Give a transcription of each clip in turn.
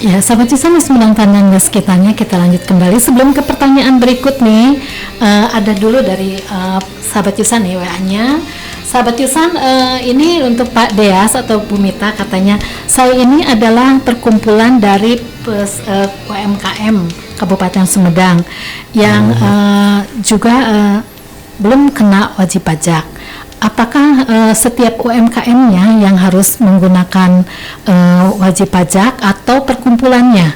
Ya, sahabat Cusan di Sumedang Tandan dan sekitarnya, kita lanjut kembali. Sebelum ke pertanyaan berikut nih, ada dulu dari sahabat Cusan nih WA-nya. Sahabat Cusan, ini untuk Pak Deas atau Bu Mita, katanya saya ini adalah perkumpulan dari UMKM Kabupaten Sumedang yang juga belum kena wajib pajak. Apakah setiap UMKM-nya yang harus menggunakan wajib pajak atau perkumpulannya?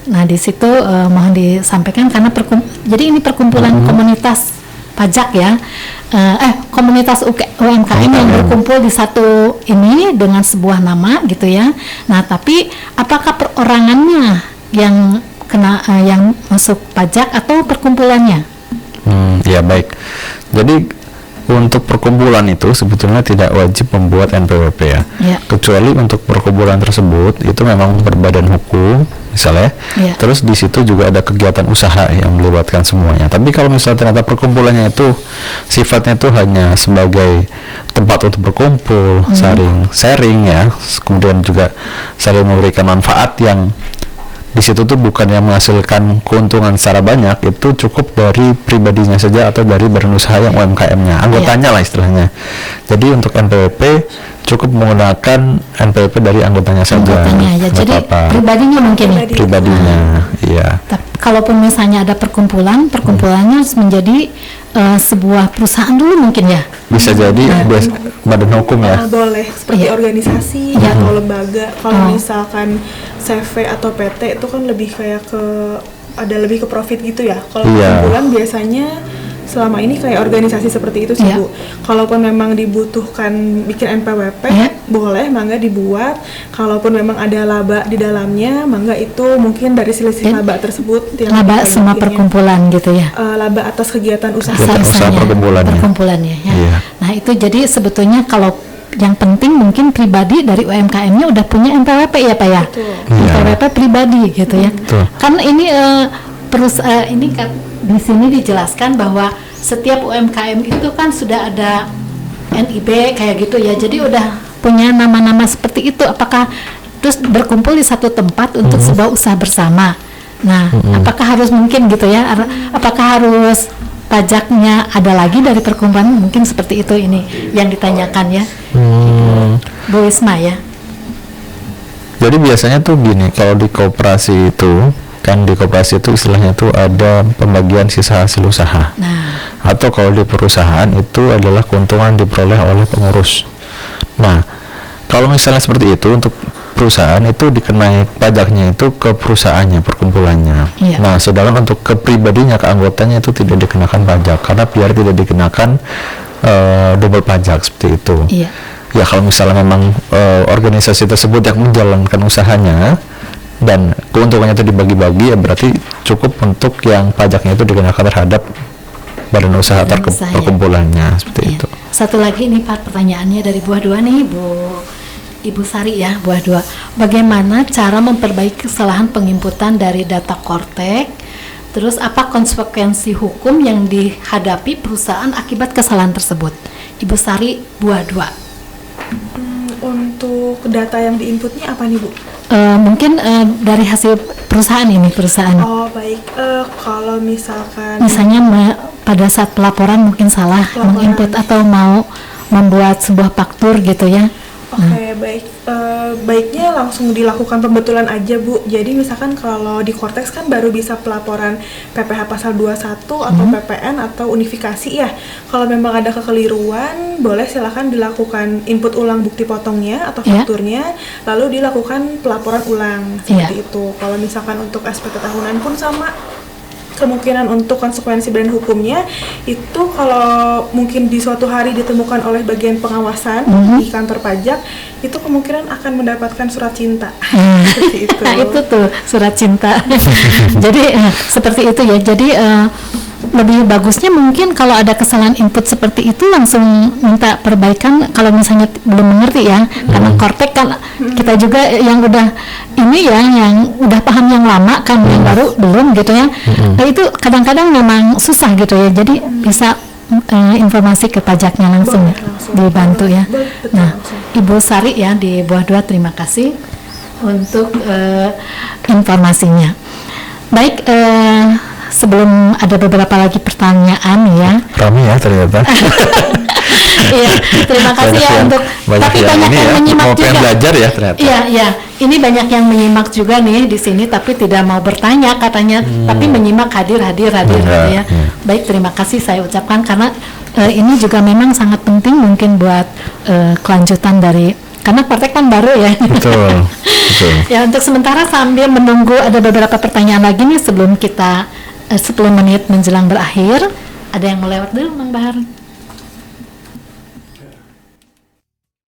Nah, di situ mohon disampaikan karena jadi ini perkumpulan komunitas pajak ya, komunitas UMKM yang berkumpul di satu ini dengan sebuah nama gitu ya. Nah, tapi apakah perorangannya yang kena yang masuk pajak atau perkumpulannya? Ya baik. Jadi untuk perkumpulan itu sebetulnya tidak wajib membuat NPWP ya. Kecuali untuk perkumpulan tersebut itu memang berbadan hukum misalnya. Terus di situ juga ada kegiatan usaha yang melibatkan semuanya. Tapi kalau misalnya ternyata perkumpulannya itu sifatnya itu hanya sebagai tempat untuk berkumpul, sharing ya, kemudian juga saling memberikan manfaat yang di situ tuh bukan yang menghasilkan keuntungan secara banyak, itu cukup dari pribadinya saja atau dari badan usaha yang UMKM-nya, anggotanya lah istilahnya. Jadi untuk NPWP cukup menggunakan NPWP dari anggotanya saja. Ya. Jadi pribadinya mungkin ya? Pribadinya, iya. Kalaupun misalnya ada perkumpulannya harus menjadi sebuah perusahaan dulu mungkin ya? Bisa jadi badan hukum ya? Boleh, seperti organisasi atau lembaga. Kalau misalkan CV atau PT itu kan lebih kayak lebih ke profit gitu ya. Kalau perkumpulan biasanya selama ini kayak organisasi seperti itu sih Bu. Kalaupun memang dibutuhkan bikin NPWP, boleh, mangga dibuat. Kalaupun memang ada laba di dalamnya, mangga itu mungkin dari selisih laba tersebut. Laba semua perkumpulan gitu ya? Laba atas kegiatan usaha. Usaha perkumpulannya ya. Nah itu jadi sebetulnya kalau yang penting mungkin pribadi dari UMKM-nya udah punya NPWP ya Pak ya? NPWP pribadi gitu ya. Kan ini ini kan di sini dijelaskan bahwa setiap UMKM itu kan sudah ada NIB kayak gitu ya. Jadi udah punya nama-nama seperti itu. Apakah terus berkumpul di satu tempat untuk sebuah usaha bersama? Nah, apakah harus mungkin gitu ya? Apakah harus pajaknya ada lagi dari perkumpulan? Mungkin seperti itu ini yang ditanyakan ya. Bu Wisma ya. Jadi biasanya tuh gini, kalau di koperasi itu kan di koperasi itu istilahnya tuh ada pembagian sisa hasil usaha. Atau kalau di perusahaan itu adalah keuntungan diperoleh oleh pengurus. Nah, kalau misalnya seperti itu untuk perusahaan itu dikenai pajaknya itu ke perusahaannya, perkumpulannya. Nah, sedangkan untuk ke pribadinya, ke anggotanya itu tidak dikenakan pajak karena biar tidak dikenakan double pajak seperti itu. Ya kalau misalnya memang organisasi tersebut yang menjalankan usahanya dan keuntungannya itu dibagi-bagi, ya berarti cukup untuk yang pajaknya itu dikenakan terhadap badan usaha atau perkumpulannya seperti itu. Satu lagi nih Pak, pertanyaannya dari Buah Dua nih Ibu Sari ya, Buah Dua. Bagaimana cara memperbaiki kesalahan penginputan dari data Kortek? Terus apa konsekuensi hukum yang dihadapi perusahaan akibat kesalahan tersebut? Ibu Sari, Buah Dua. Untuk data yang diinputnya apa nih Bu? Mungkin dari hasil perusahaan. Oh baik, kalau misalnya pada saat pelaporan mungkin salah menginput atau mau membuat sebuah faktur gitu ya. Oke, baik. Baiknya langsung dilakukan pembetulan aja Bu. Jadi misalkan kalau di Kortex kan baru bisa pelaporan PPh pasal 21 atau PPN atau unifikasi ya. Kalau memang ada kekeliruan, boleh silakan dilakukan input ulang bukti potongnya atau fakturnya, lalu dilakukan pelaporan ulang seperti itu. Kalau misalkan untuk SPT tahunan pun sama. Kemungkinan untuk konsekuensi badan hukumnya itu kalau mungkin di suatu hari ditemukan oleh bagian pengawasan di kantor pajak, itu kemungkinan akan mendapatkan surat cinta. Seperti itu. Nah, itu tuh surat cinta. Jadi seperti itu ya. Jadi lebih bagusnya mungkin kalau ada kesalahan input seperti itu langsung minta perbaikan kalau misalnya belum mengerti ya. Karena Kortek kan kita juga yang udah ini ya, yang udah paham yang lama kan, yang baru belum gitu ya. Nah itu kadang-kadang memang susah gitu ya. Jadi bisa informasi ke pajaknya langsung dibantu ya. Nah, Ibu Sari ya di Buah Dua, terima kasih. untuk informasinya. Baik, sebelum ada beberapa lagi pertanyaan ya. Rame ya ternyata. Iya, terima kasih ya untuk. Tapi banyak yang menyimak juga. Belajar ya ternyata. Iya, iya. Ini banyak yang menyimak juga nih di sini, tapi tidak mau bertanya katanya, tapi menyimak hadir ya. Baik, terima kasih saya ucapkan karena ini juga memang sangat penting mungkin buat kelanjutan dari, karena praktek kan baru ya. Betul. Ya, untuk sementara sambil menunggu ada beberapa pertanyaan lagi nih sebelum kita 10 menit menjelang berakhir. Ada yang melewat dulu, Mang Bahar?